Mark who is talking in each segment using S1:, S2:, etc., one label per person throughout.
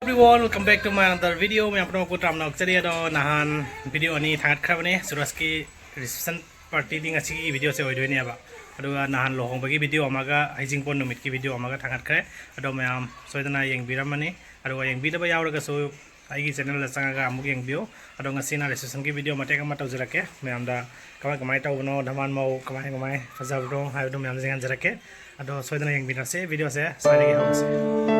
S1: Everyone, welcome back to my another video. मैं अपनों को टाइम नॉक चलिए तो नहान वीडियो अनि थाट खा बने सुरस की रिसेप्शन पार्टी दिंग अच्छी की वीडियो से हो जाए नहीं अब अदुगा नहान लोगों बगी वीडियो अमागा हाइजिंग पॉन नुमित की वीडियो अमागा थाट खा अदो मैं आम सोइदना यंग बिरम मनी अदुगा यंग बिदा बया और कसो आइगी चैनल लसंगा अमुक यंग बियो अदो ngसीना रिसेप्शन की वीडियो मटे का मटाव जरके मैं आमदा कमाई कमाई टाव बनो धमान माव कमाई कमाई फजाब दो हाय दो मैं आम जिंगन जरके अदो सोइदना यंग बिदा से वीडियो से सारे के हो से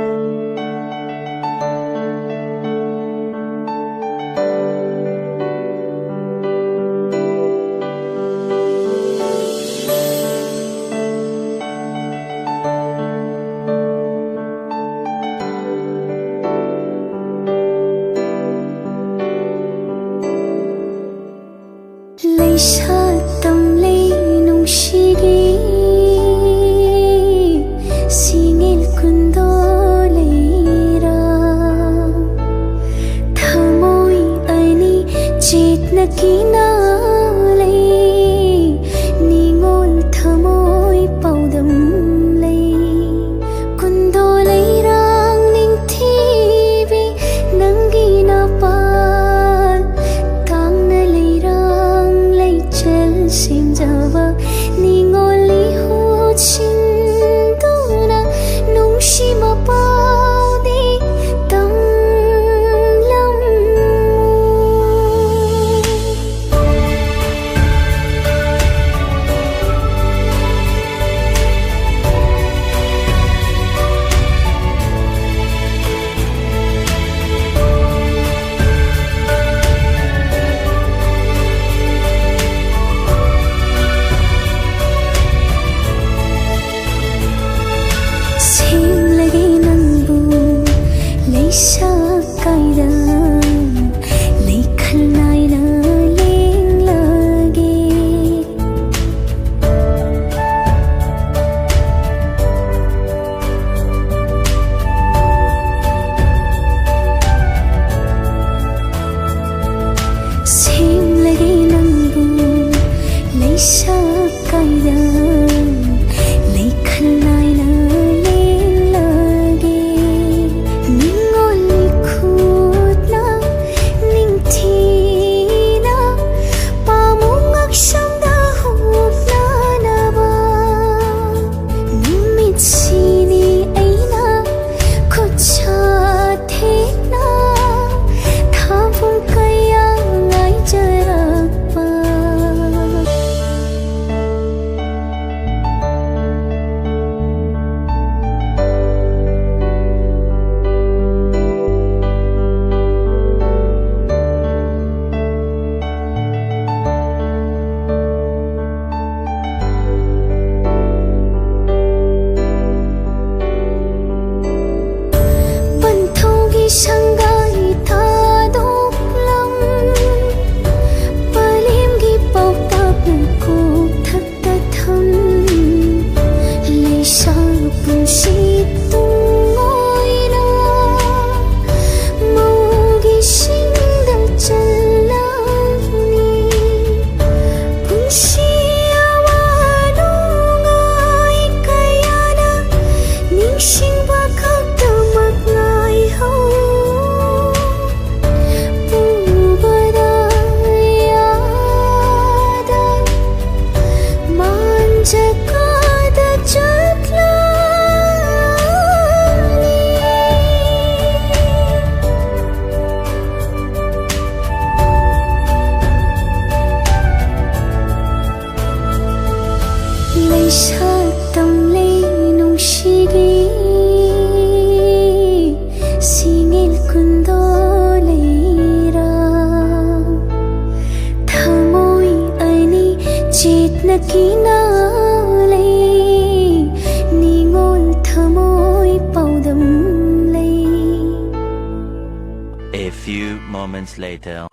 S2: A few moments later.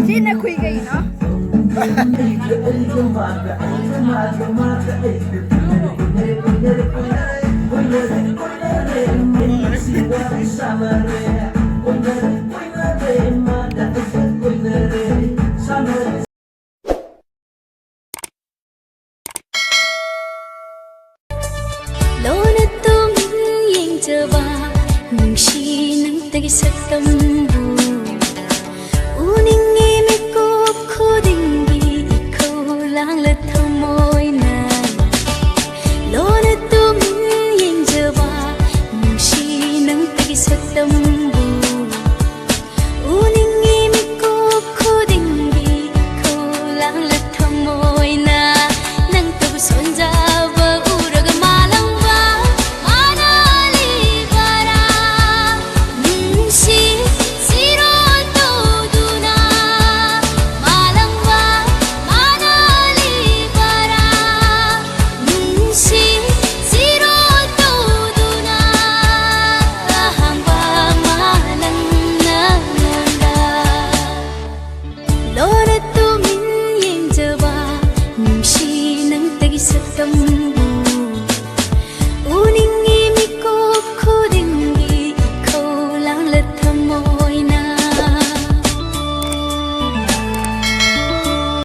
S3: Sino kuy kayo, no? tâm